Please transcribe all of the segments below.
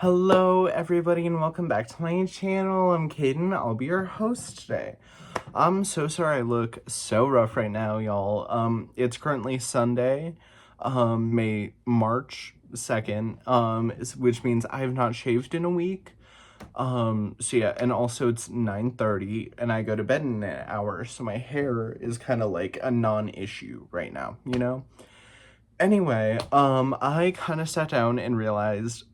Hello everybody and welcome back to my channel. I'm Caden. I'll be your host today. I'm so sorry I look so rough right now, y'all. It's currently Sunday, March 2nd, which means I have not shaved in a week. So yeah, and also it's 9:30 and I go to bed in an hour, so my hair is kind of like a non-issue right now, you know? Anyway, I kind of sat down and realized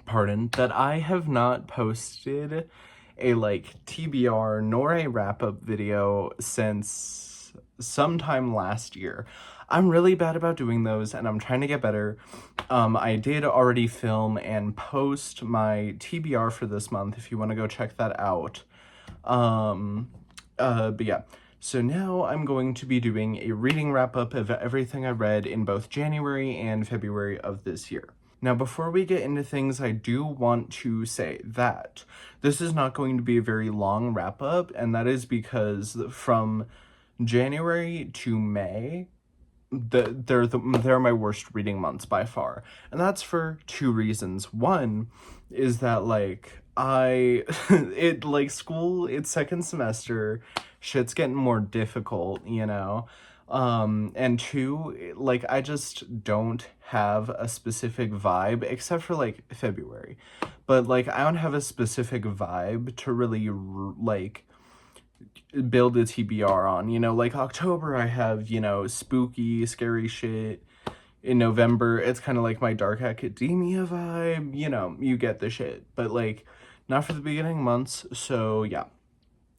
that I have not posted a TBR nor a wrap-up video since sometime last year. I'm really bad about doing those and I'm trying to get better. I did already film and post my TBR for this month if you want to go check that out. But yeah. So now I'm going to be doing a reading wrap-up of everything I read in both January and February of this year. Now, before we get into things, I do want to say that this is not going to be a very long wrap-up, and that is because from January to May, they're my worst reading months by far. And that's for two reasons. One is that, school, it's second semester, shit's getting more difficult, you know? And two, I just don't have a specific vibe, except for, February. But, I don't have a specific vibe to really, build a TBR on, you know? October, I have, spooky, scary shit. In November, it's kind of like my dark academia vibe, you know, you get the shit. But, not for the beginning months, so yeah.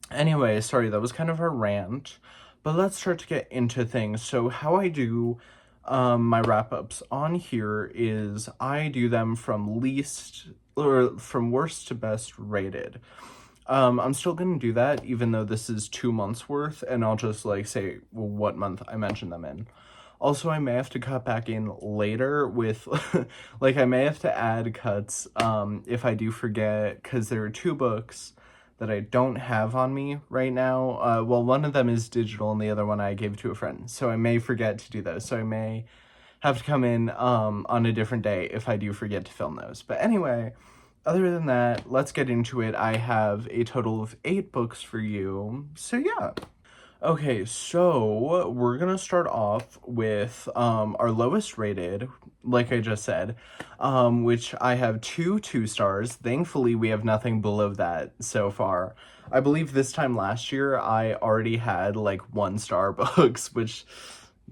Anyway, sorry, that was kind of a rant, but let's start to get into things. So how I do my wrap-ups on here is I do them from worst to best rated. I'm still gonna do that even though this is 2 months worth, and I'll just say what month I mentioned them in. Also, I may have to cut back in later with, I may have to add cuts if I do forget, because there are 2 books that I don't have on me right now. Well, one of them is digital and the other one I gave to a friend, so I may forget to do those. So I may have to come in on a different day if I do forget to film those. But anyway, other than that, let's get into it. I have a total of 8 books for you, so yeah. Okay, so we're gonna start off with our lowest rated, like I just said, which I have 2 stars. Thankfully, we have nothing below that so far. I believe this time last year, I already had 1-star books, which,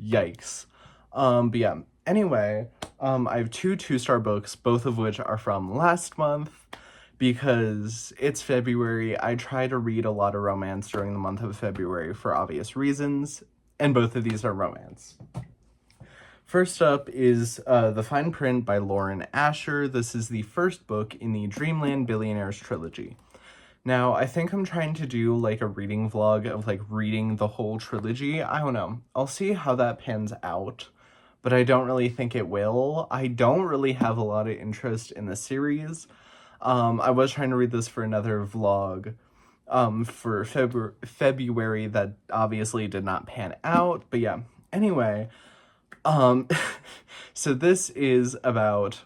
yikes. But yeah, anyway, I have 2-star books, both of which are from last month. Because it's February, I try to read a lot of romance during the month of February for obvious reasons, and both of these are romance. First up is The Fine Print by Lauren Asher. This is the first book in the Dreamland Billionaires trilogy. Now, I think I'm trying to do a reading vlog of reading the whole trilogy. I don't know. I'll see how that pans out, but I don't really think it will. I don't really have a lot of interest in the series. I was trying to read this for another vlog for February that obviously did not pan out, but yeah. Anyway, so this is about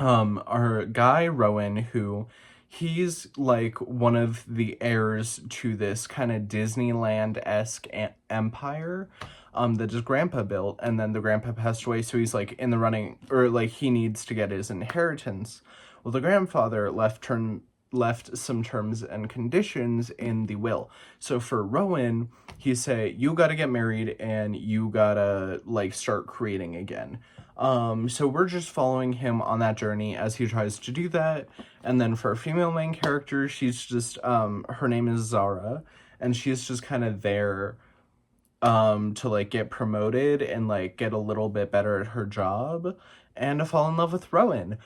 our guy Rowan, who he's one of the heirs to this kind of Disneyland-esque empire that his grandpa built, and then the grandpa passed away, so he's in the running, or he needs to get his inheritance. Well, the grandfather left some terms and conditions in the will. So for Rowan, he said, you gotta get married and you gotta start creating again. So we're just following him on that journey as he tries to do that. And then for a female main character, she's just, her name is Zara, and she's just kind of there to get promoted and get a little bit better at her job and to fall in love with Rowan,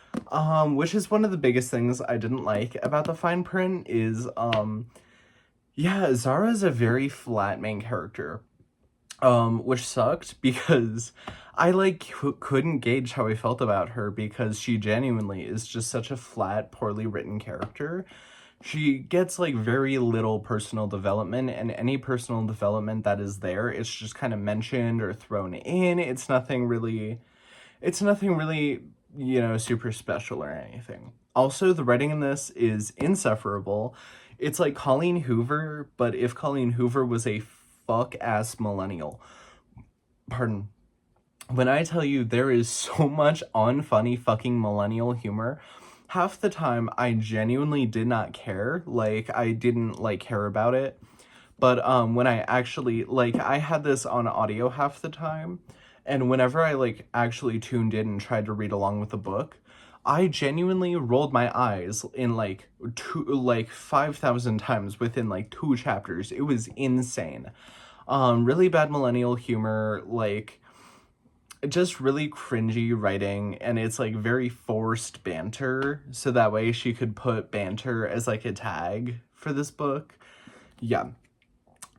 which is one of the biggest things I didn't like about The Fine Print is, yeah, Zara's a very flat main character, which sucked because I couldn't gauge how I felt about her because she genuinely is just such a flat, poorly written character. She gets very little personal development, and any personal development that is there, it's just kind of mentioned or thrown in. It's nothing really super special or anything. Also, the writing in this is insufferable. It's like Colleen Hoover, but if Colleen Hoover was a fuck-ass millennial. Pardon. When I tell you there is so much unfunny fucking millennial humor, half the time I genuinely did not care. Like, I didn't, like, care about it. But when I actually, like, I had this on audio half the time, and whenever I, like, actually tuned in and tried to read along with the book, I genuinely rolled my eyes in, like, 5,000 times within, like, 2 chapters. It was insane. Really bad millennial humor, like, just really cringy writing, and it's, like, very forced banter, so that way she could put banter as, like, a tag for this book. Yeah.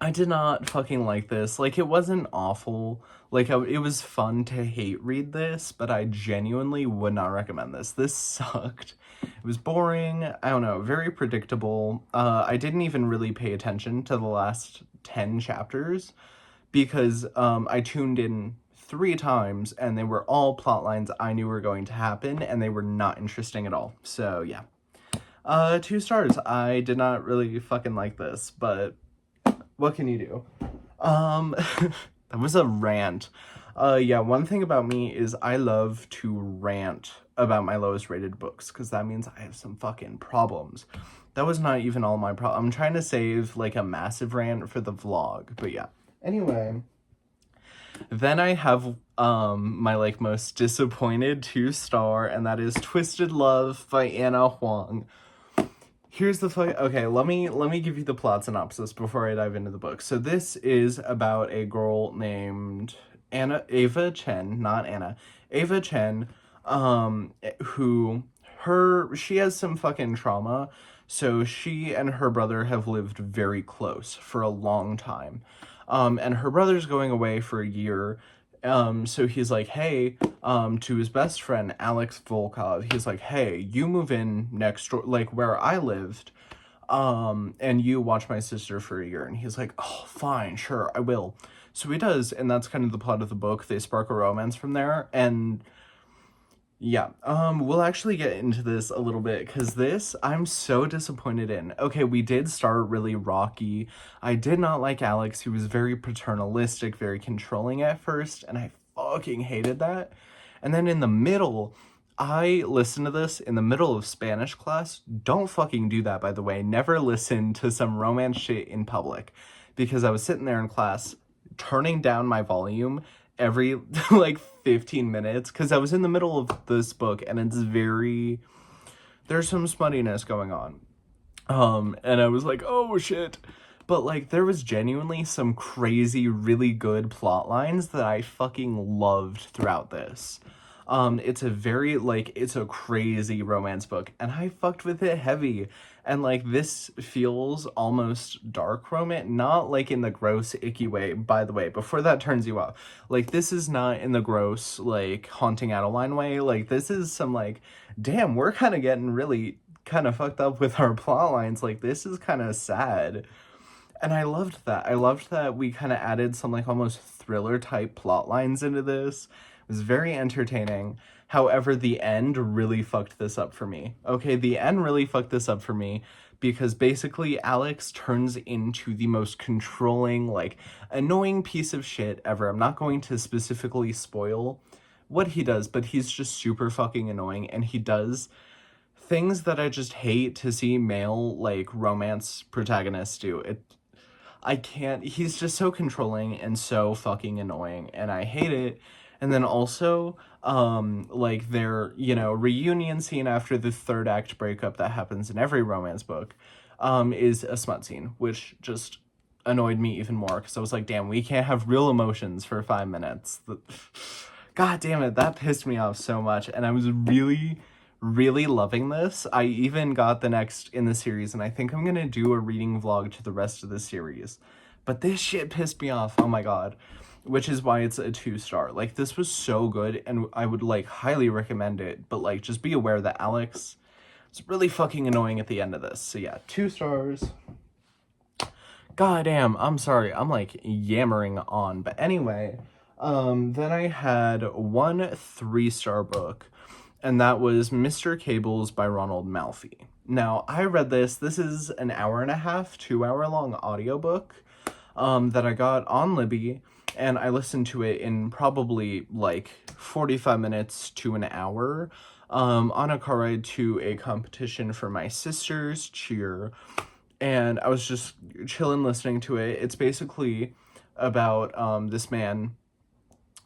I did not fucking like this. Like, it wasn't awful. Like, it was fun to hate read this, but I genuinely would not recommend this. This sucked. It was boring. I don't know, very predictable. I didn't even really pay attention to the last 10 chapters because I tuned in 3 times and they were all plot lines I knew were going to happen and they were not interesting at all. So, yeah. 2 stars. I did not really fucking like this, but what can you do? That was a rant. Yeah, one thing about me is I love to rant about my lowest rated books, because that means I have some fucking problems. That was not even all my problem. I'm trying to save, like, a massive rant for the vlog, but yeah. Anyway, then I have, my, like, most disappointed 2-star, and that is Twisted Love by Anna Huang. Here's the okay, let me give you the plot synopsis before I dive into the book. So this is about a girl named Ava Chen, not Anna. Ava Chen, she has some fucking trauma. So she and her brother have lived very close for a long time. And her brother's going away for a year. So he's like, hey, to his best friend, Alex Volkov, he's like, hey, you move in next door, like where I lived, and you watch my sister for a year. And he's like, oh, fine, sure, I will. So he does, and that's kind of the plot of the book. They spark a romance from there, and yeah, we'll actually get into this a little bit, because this, I'm so disappointed in. Okay, we did start really rocky. I did not like Alex. He was very paternalistic, very controlling at first, and I fucking hated that. And then in the middle, I listened to this in the middle of Spanish class. Don't fucking do that, by the way. Never listen to some romance shit in public, because I was sitting there in class, turning down my volume every like 15 minutes, because I was in the middle of this book and there's some smuttiness going on, and I was like, oh shit. But like, there was genuinely some crazy, really good plot lines that I fucking loved throughout this. It's a crazy romance book, and I fucked with it heavy. And like, this feels almost dark romance, not like in the gross, icky way, by the way, before that turns you off. Like, this is not in the gross, like, haunting Adeline way. Like, this is some, like, damn, we're kind of getting really kind of fucked up with our plot lines. Like, this is kind of sad. And I loved that. I loved that we kind of added some, like, almost thriller type plot lines into this. It was very entertaining. However, the end really fucked this up for me. Okay, the end really fucked this up for me, because basically Alex turns into the most controlling, like, annoying piece of shit ever. I'm not going to specifically spoil what he does, but he's just super fucking annoying, and he does things that I just hate to see male, like, romance protagonists do. I can't, he's just so controlling and so fucking annoying, and I hate it. And then also, like, their, reunion scene after the 3rd act breakup that happens in every romance book, is a smut scene, which just annoyed me even more, because I was like, damn, we can't have real emotions for 5 minutes. God damn it, that pissed me off so much, and I was really, really loving this. I even got the next in the series, and I think I'm gonna do a reading vlog to the rest of the series. But this shit pissed me off, oh my god. Which is why it's a 2-star. Like, this was so good, and I would, like, highly recommend it, but, like, just be aware that Alex is really fucking annoying at the end of this. So yeah, 2 stars. God damn, I'm sorry, I'm, like, yammering on. But anyway, then I had one 3-star book, and that was Mr. Cables by Ronald Malfi. Now, I read this. This is an hour and a half, 2 hour long audiobook that I got on Libby, and I listened to it in probably like 45 minutes to an hour on a car ride to a competition for my sister's cheer. And I was just chilling listening to it. It's basically about this man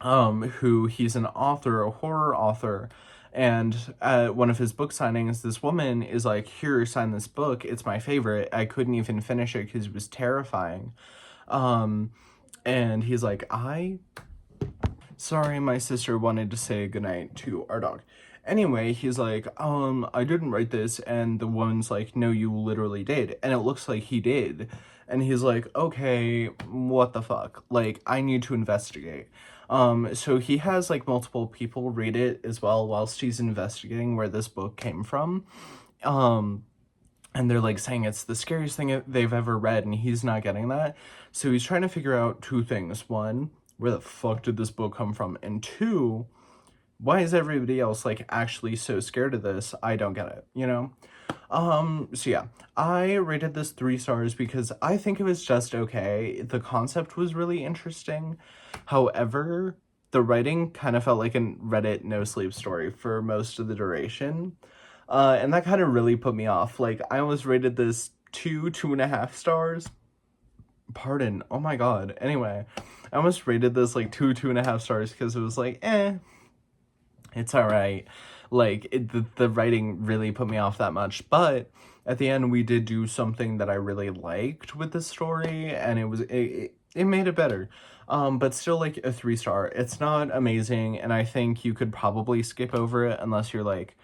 who he's an author, a horror author, and at one of his book signings, this woman is like, "Here, sign this book. It's my favorite. I couldn't even finish it because it was terrifying." Um, and he's like, Sorry, my sister wanted to say goodnight to our dog. Anyway, he's like, I didn't write this," and the woman's like, "No, you literally did." And it looks like he did. And he's like, "Okay, what the fuck? Like, I need to investigate." So he has like multiple people read it as well whilst he's investigating where this book came from. Um, and they're like saying it's the scariest thing they've ever read, and he's not getting that. So he's trying to figure out two things. One, where the fuck did this book come from? And two, why is everybody else like actually so scared of this? I don't get it, you know? So yeah, I rated this 3 stars because I think it was just okay. The concept was really interesting. However, the writing kind of felt like a Reddit no sleep story for most of the duration. And that kind of really put me off. Like, I almost rated this 2.5 stars. Pardon. Oh my god. Anyway, I almost rated this like 2.5 stars because it was like, it's alright. Like, the writing really put me off that much. But at the end, we did do something that I really liked with the story, and it made it better. But still, like, a 3 star. It's not amazing, and I think you could probably skip over it unless you're, like,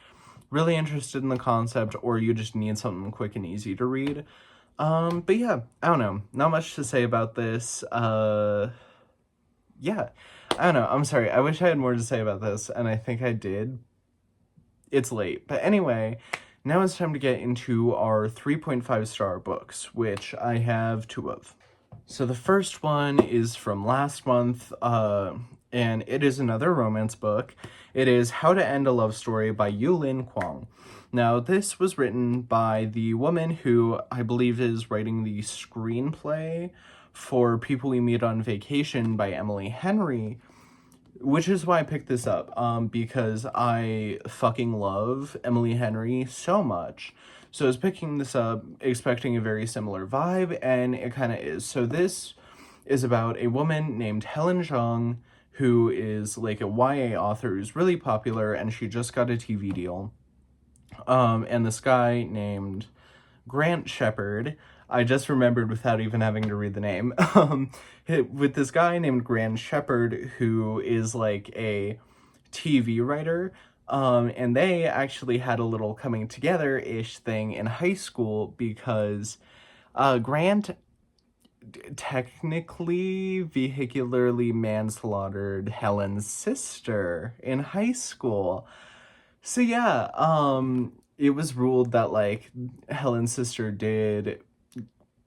really interested in the concept or you just need something quick and easy to read. But yeah, I don't know. Not much to say about this. Yeah. I don't know. I'm sorry. I wish I had more to say about this, and I think I did. It's late. But anyway, now it's time to get into our 3.5 star books, which I have 2 of. So the first one is from last month, and it is another romance book. It is How to End a Love Story by Yulin Kwong. Now, this was written by the woman who I believe is writing the screenplay for People We Meet on Vacation by Emily Henry, which is why I picked this up, because I fucking love Emily Henry so much. So I was picking this up expecting a very similar vibe, and it kind of is. So this is about a woman named Helen Zhang, who is like a YA author who's really popular, and she just got a TV deal. And this guy named Grant Shepard, I just remembered without even having to read the name, with this guy named Grant Shepard, who is like a TV writer, and they actually had a little coming together-ish thing in high school because Grant technically vehicularly manslaughtered Helen's sister in high school. So yeah, it was ruled that like Helen's sister did,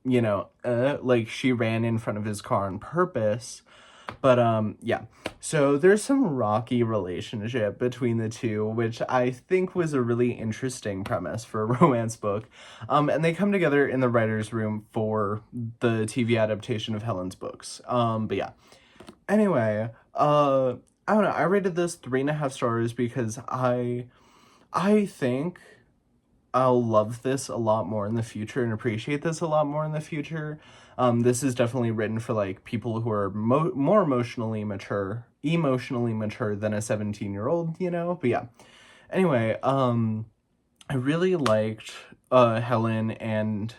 like she ran in front of his car on purpose. But yeah. So there's some rocky relationship between the two, which I think was a really interesting premise for a romance book. And they come together in the writer's room for the TV adaptation of Helen's books. But yeah. Anyway, I don't know. I rated this 3.5 stars because I think I'll love this a lot more in the future and appreciate this a lot more in the future. This is definitely written for like people who are more emotionally mature than a 17-year-old, But yeah. Anyway, I really liked Helen and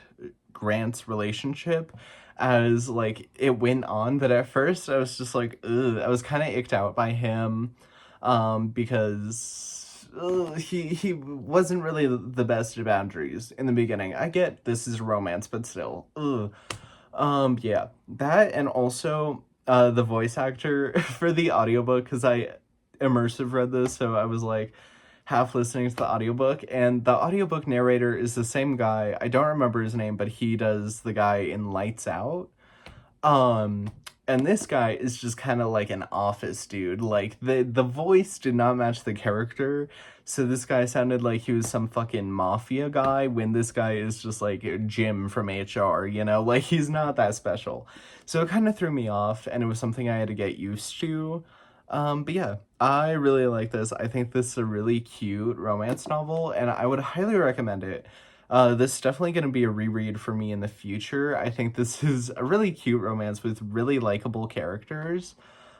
Grant's relationship as like it went on, but at first I was just like, ugh, I was kind of icked out by him, because he wasn't really the best at boundaries in the beginning. I get this is romance, but still, ugh. Yeah, that, and also the voice actor for the audiobook, because I immersive read this, so I was like half listening to the audiobook, and the audiobook narrator is the same guy. I don't remember his name, but he does the guy in Lights Out. And this guy is just kind of like an office dude. Like the voice did not match the character. So this guy sounded like he was some fucking mafia guy when this guy is just like Jim from HR, you know? Like he's not that special. So it kind of threw me off and it was something I had to get used to. But yeah, I really like this. I think this is a really cute romance novel and I would highly recommend it. This is definitely going to be a reread for me in the future. I think this is a really cute romance with really likable characters.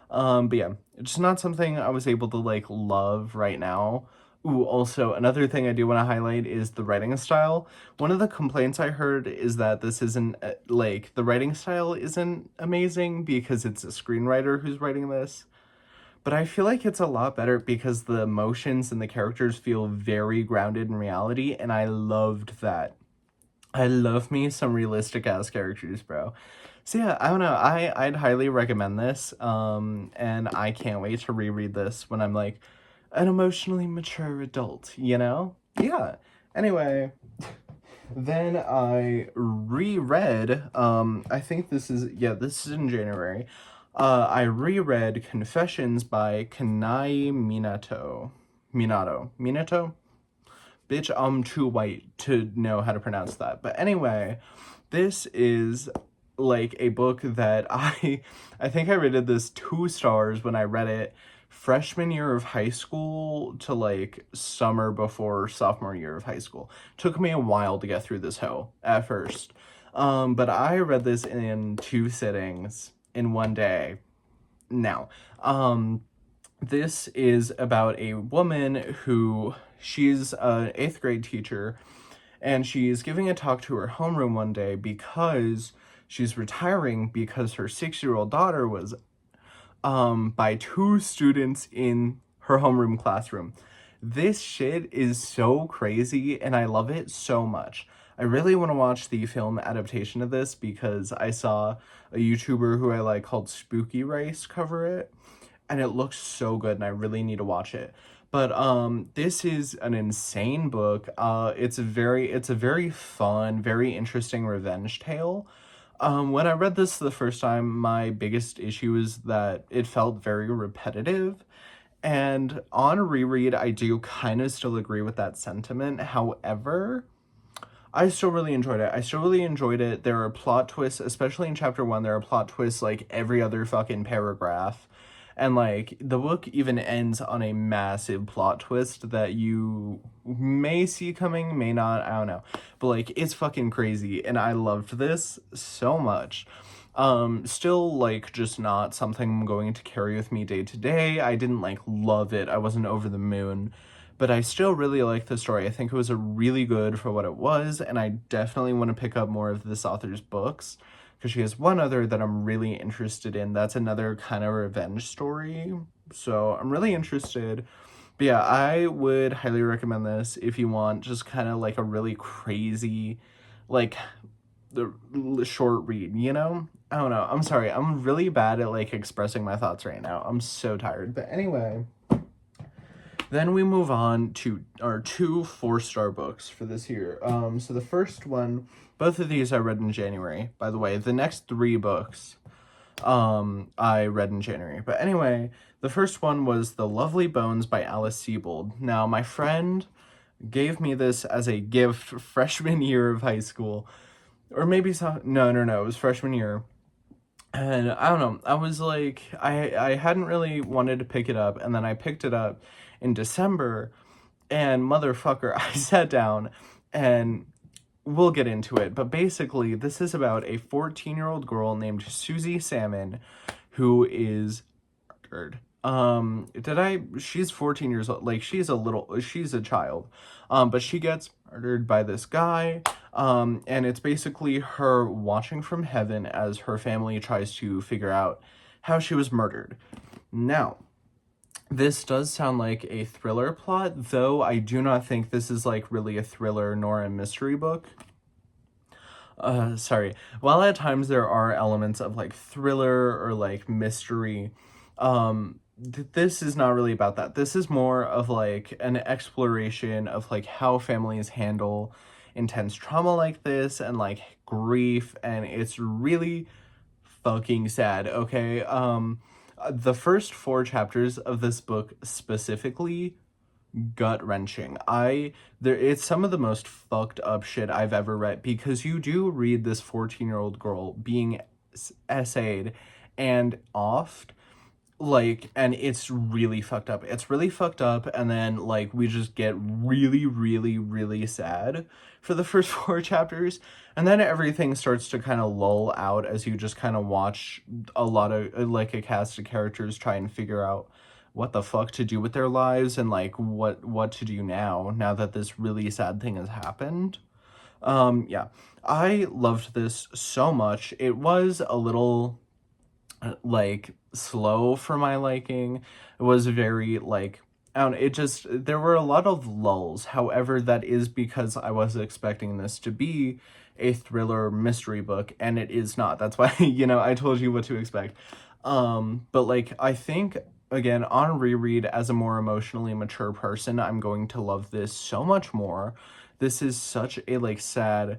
But yeah, it's not something I was able to like love right now. Ooh, also another thing I do want to highlight is the writing style. One of the complaints I heard is that this isn't like the writing style isn't amazing because it's a screenwriter who's writing this. But I feel like it's a lot better because the emotions and the characters feel very grounded in reality, and I loved that. I love me some realistic ass characters, bro. So yeah, I don't know. I'd highly recommend this. And I can't wait to reread this when I'm like an emotionally mature adult, you know? Yeah. Anyway, then I reread, I think this is in January. I reread Confessions by Kanai Minato? Bitch, I'm too white to know how to pronounce that. But anyway, this is like a book that I think I rated this 2 stars when I read it freshman year of high school to like summer before sophomore year of high school. Took me a while to get through this hoe at first. But I read this in 2 sittings in one day. Now, this is about a woman who she's an 8th grade teacher and she's giving a talk to her homeroom one day because she's retiring because her 6-year-old daughter was by 2 students in her homeroom classroom. This shit is so crazy and I love it so much. I really want to watch the film adaptation of this because I saw a YouTuber who I like called Spooky Rice cover it and it looks so good and I really need to watch it. But this is an insane book. It's a very fun, very interesting revenge tale. When I read this the first time, my biggest issue is that it felt very repetitive. And on a reread, I do kind of still agree with that sentiment. However, I still really enjoyed it. I still really enjoyed it. There are plot twists, especially in chapter 1, there are plot twists like every other fucking paragraph. And like the book even ends on a massive plot twist that you may see coming, may not, I don't know. But like it's fucking crazy and I loved this so much. Still like just not something I'm going to carry with me day to day. I didn't like love it. I wasn't over the moon. But I still really like the story. I think it was a really good for what it was, and I definitely want to pick up more of this author's books because she has one other that I'm really interested in. That's another kind of revenge story. So I'm really interested. But yeah, I would highly recommend this if you want just kind of like a really crazy, like the short read, you know? I don't know. I'm sorry. I'm really bad at like expressing my thoughts right now. I'm so tired. But anyway, then we move on to our 2 4-star books for this year. So the first one, both of these I read in January. By the way, the next 3 books, I read in January. But anyway, the first one was The Lovely Bones by Alice Sebold. Now, my friend gave me this as a gift freshman year of high school. Or maybe no, it was freshman year. And I don't know, I was like, I hadn't really wanted to pick it up, and then I picked it up in December, and motherfucker, I sat down, and we'll get into it, but basically, this is about a 14-year-old girl named Susie Salmon, who is murdered. She's 14 years old, like, she's a child, but she gets murdered by this guy, and it's basically her watching from heaven as her family tries to figure out how she was murdered. Now, this does sound like a thriller plot, though I do not think this is like really a thriller nor a mystery book. Sorry. While at times there are elements of like thriller or like mystery, this is not really about that. This is more of like an exploration of like how families handle intense trauma like this and like grief, and it's really fucking sad, okay? The first 4 chapters of this book specifically, gut-wrenching. It's some of the most fucked up shit I've ever read, because you do read this 14-year-old girl being essayed and offed, like, and it's really fucked up. It's really fucked up, and then, like, we just get really, really, really sad for the first 4 chapters, and then everything starts to kind of lull out as you just kind of watch a lot of, like, a cast of characters try and figure out what the fuck to do with their lives, and, like, what to do now that this really sad thing has happened. Yeah. I loved this so much. It was a little, like, slow for my liking. It was very, like, I don't know, it just, there were a lot of lulls. However, that is because I was expecting this to be a thriller mystery book, and it is not. That's why, I told you what to expect. But, like, I think, again, on reread, as a more emotionally mature person, I'm going to love this so much more. This is such a, like, sad,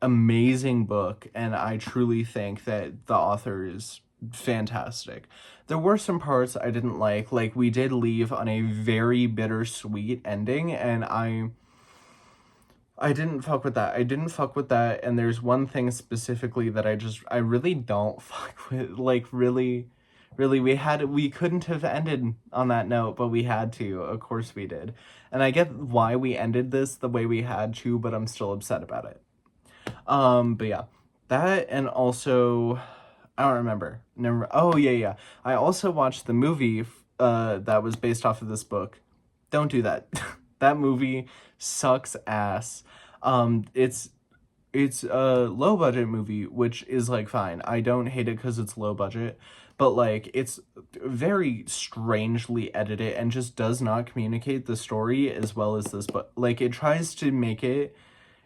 amazing book, and I truly think that the author is fantastic. There were some parts I didn't like we did leave on a very bittersweet ending, and I didn't fuck with that. I didn't fuck with that, and there's one thing specifically that I really don't fuck with. Like, really, we couldn't have ended on that note, but we had to. Of course we did. And I get why we ended this the way we had to, but I'm still upset about it. But yeah. That, and also, I don't remember. Never. Oh, yeah. I also watched the movie that was based off of this book. Don't do that. That movie sucks ass. It's a low budget movie, which is, like, fine. I don't hate it because it's low budget, but, like, it's very strangely edited and just does not communicate the story as well as this book. Like, it tries to make it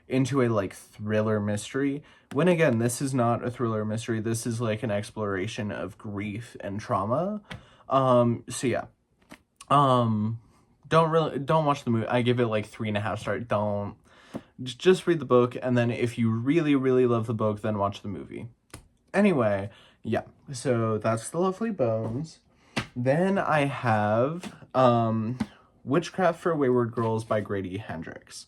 into a, like, thriller mystery, when, again, this is not a thriller mystery. This is, like, an exploration of grief and trauma. So yeah. Don't watch the movie. I give it, like, 3.5 stars. Don't. Just read the book, and then if you really, really love the book, then watch the movie. Anyway, yeah. So that's The Lovely Bones. Then I have Witchcraft for Wayward Girls by Grady Hendrix.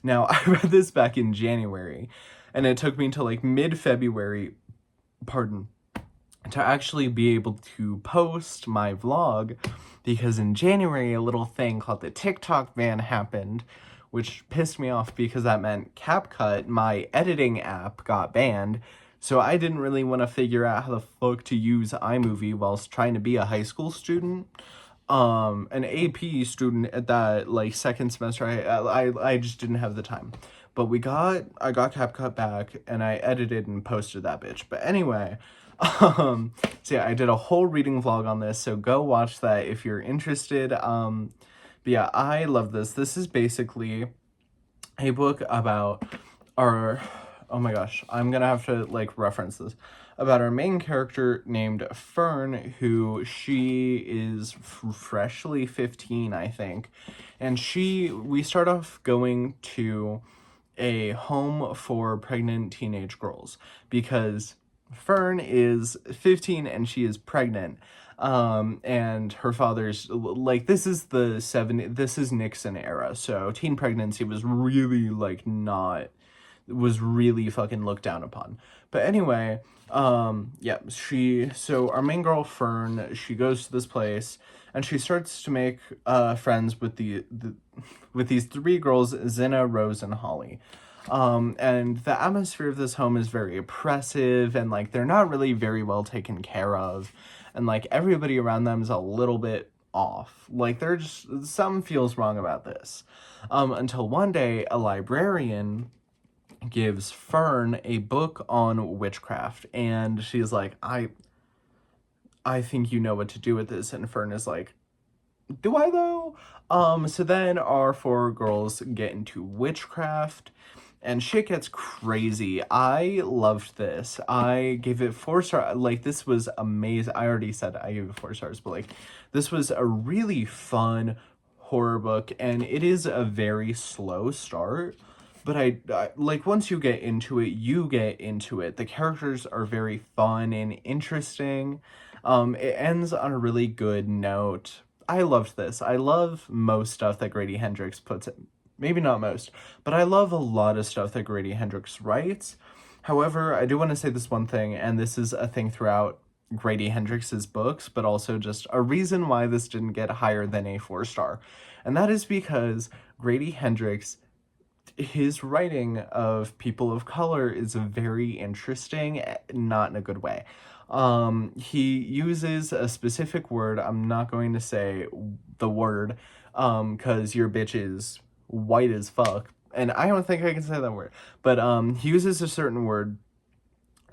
Now, I read this back in January, and it took me until, like, mid-February, to actually be able to post my vlog, because in January, a little thing called the TikTok ban happened, which pissed me off because that meant CapCut, my editing app, got banned, so I didn't really want to figure out how the fuck to use iMovie whilst trying to be a high school student. An AP student at that, like, second semester. I just didn't have the time. But I got CapCut back, and I edited and posted that bitch. But anyway, so yeah, I did a whole reading vlog on this, so go watch that if you're interested. But yeah, I love this. This is basically a book about oh my gosh, I'm gonna have to, like, reference this, about our main character named Fern, who she is freshly 15, I think, and we start off going to a home for pregnant teenage girls, because Fern is 15 and she is pregnant, and her father's, like, this is Nixon era, so teen pregnancy was really, like, was really fucking looked down upon. But anyway, yeah, so our main girl, Fern, she goes to this place, and she starts to make friends with with these 3 girls, Zinna, Rose, and Holly. And the atmosphere of this home is very oppressive, and, like, they're not really very well taken care of, and, like, everybody around them is a little bit off. Like, something feels wrong about this. Until one day, a librarian gives Fern a book on witchcraft, and she's like, I think you know what to do with this, and Fern is like, do I though? So then our 4 girls get into witchcraft, and shit gets crazy. I loved this. I gave it 4 stars. Like, this was amazing. I already said I gave it 4 stars, but, like, this was a really fun horror book, and it is a very slow start, but I like once you get into it, you get into it. The characters are very fun and interesting. It ends on a really good note. I loved this. I love most stuff that Grady Hendrix puts in. Maybe not most, but I love a lot of stuff that Grady Hendrix writes. However, I do want to say this one thing, and this is a thing throughout Grady Hendrix's books, but also just a reason why this didn't get higher than a 4-star. And that is because Grady Hendrix, his writing of people of color is very interesting, not in a good way. He uses a specific word. I'm not going to say the word, because your bitch is white as fuck. And I don't think I can say that word. But he uses a certain word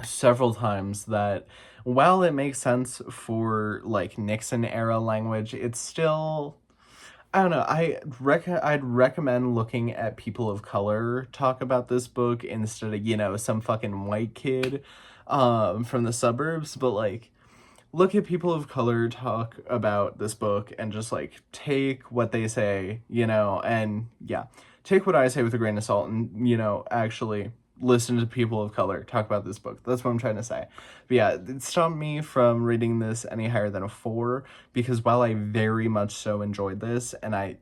several times that, while it makes sense for like Nixon era language, it's still, I don't know. I'd recommend looking at people of color talk about this book instead of, some fucking white kid from the suburbs. But like, look at people of color talk about this book and just like take what they say, and yeah, take what I say with a grain of salt, and actually listen to people of color talk about this book. That's what I'm trying to say. But yeah, it stopped me from rating this any higher than a 4, because while I very much so enjoyed this, and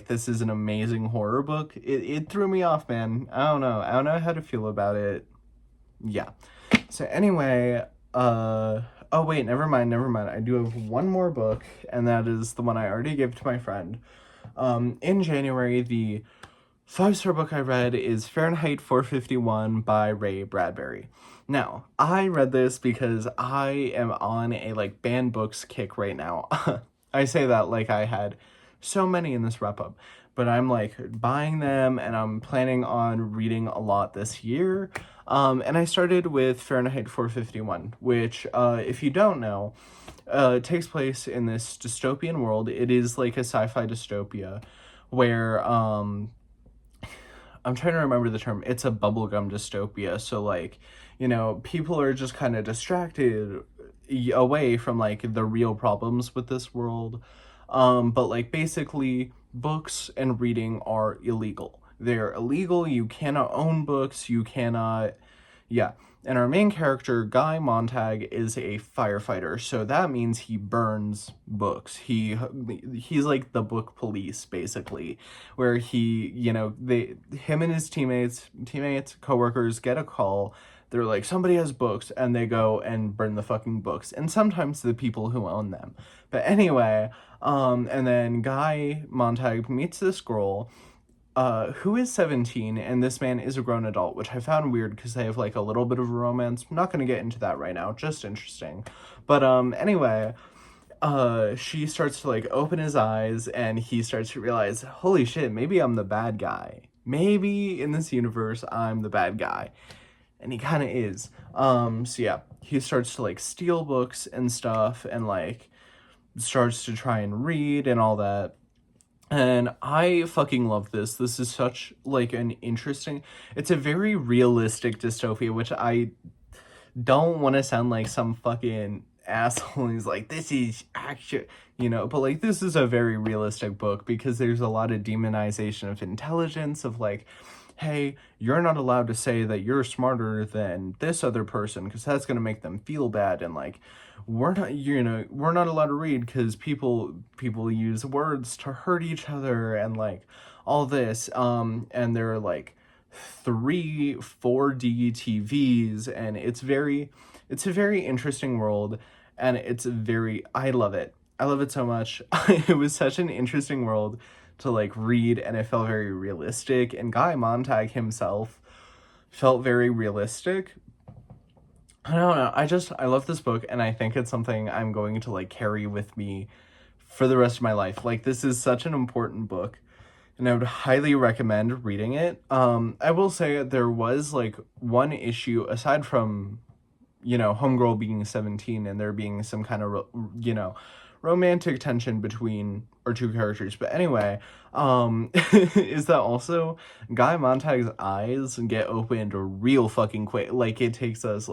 this is an amazing horror book, it threw me off, man. I don't know how to feel about it. Yeah. So anyway, oh wait, never mind. I do have one more book, and that is the one I already gave to my friend. In January, the 5-star book I read is Fahrenheit 451 by Ray Bradbury. Now, I read this because I am on a banned books kick right now. I say that like I had so many in this wrap up, but I'm buying them, and I'm planning on reading a lot this year. And I started with Fahrenheit 451, which, if you don't know, takes place in this dystopian world. It is like a sci-fi dystopia where, I'm trying to remember the term. It's a bubblegum dystopia. So people are just kind of distracted away from the real problems with this world. But basically books and reading are illegal. They're illegal. You cannot own books. You cannot, yeah. And our main character, Guy Montag, is a firefighter, so that means he burns books. He's like the book police, basically, where him and his teammates, coworkers get a call. They're like, somebody has books, and they go and burn the fucking books, and sometimes the people who own them. But anyway, and then Guy Montag meets this girl, who is 17, and this man is a grown adult, which I found weird because they have a little bit of a romance. I'm not gonna get into that right now, just interesting. But anyway, she starts to open his eyes, and he starts to realize, holy shit, maybe I'm the bad guy. Maybe in this universe I'm the bad guy. And he kind of is. So yeah, he starts to steal books and stuff, and starts to try and read and all that. And I fucking love this. This is such an interesting, it's a very realistic dystopia, which I don't want to sound like some fucking asshole who's like, this is actually, but this is a very realistic book, because there's a lot of demonization of intelligence, of hey, you're not allowed to say that you're smarter than this other person, because that's going to make them feel bad, and we're not allowed to read because people use words to hurt each other, and all this, and there are 3 4D TVs, and it's a very interesting world, and I love it so much. It was such an interesting world to read, and it felt very realistic, and Guy Montag himself felt very realistic. I don't know. I love this book, and I think it's something I'm going to carry with me for the rest of my life. This is such an important book, and I would highly recommend reading it. I will say there was one issue, aside from homegirl being 17 and there being some kind of romantic tension between our 2 characters. But anyway, is that also Guy Montag's eyes get opened real fucking quick. It takes us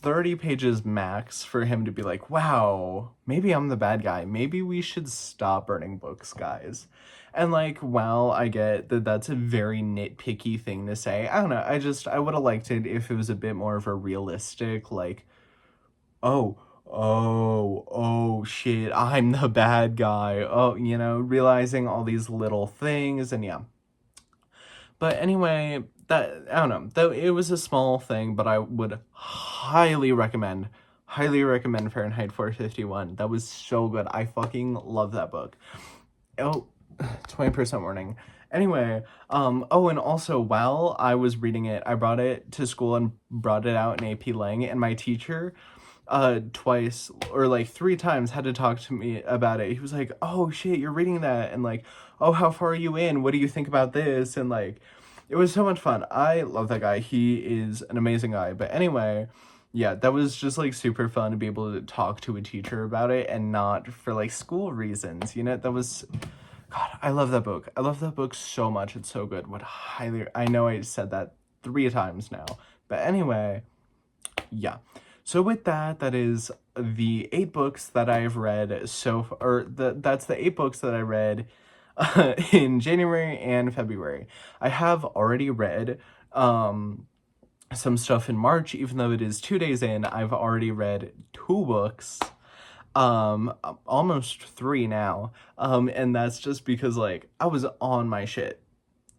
30 pages max for him to be wow, maybe I'm the bad guy. Maybe we should stop burning books, guys. And like, while I get that that's a very nitpicky thing to say, I don't know. I would have liked it if it was a bit more of a realistic, like, oh, oh shit, I'm the bad guy. Oh, realizing all these little things, and yeah. But anyway, that, I don't know. Though it was a small thing, but I would highly recommend Fahrenheit 451. That was so good. I fucking love that book. Oh, 20% warning. Anyway, oh, and also while I was reading it, I brought it to school and brought it out in AP Lang, and my teacher, twice or like three times had to talk to me about it. He was like, "Oh shit, you're reading that," and like, "Oh, how far are you in? What do you think about this?" And like, it was so much fun. I love that guy. He is an amazing guy. But anyway, yeah, that was just like super fun to be able to talk to a teacher about it and not for like school reasons. That was, God, I love that book. I love that book so much. It's so good. I know I said that 3 times now. But anyway, yeah. So with that, that is the 8 books that I've read so far, or that's the 8 books that I read in January and February. I have already read some stuff in March, even though it is 2 days in. I've already read 2 books, almost 3 now, and that's just because like I was on my shit.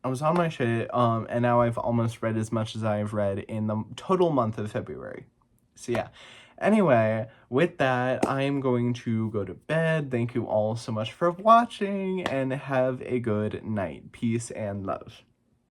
And now I've almost read as much as I've read in the total month of February. So yeah. Anyway, with that, I'm going to go to bed. Thank you all so much for watching, and have a good night. Peace and love.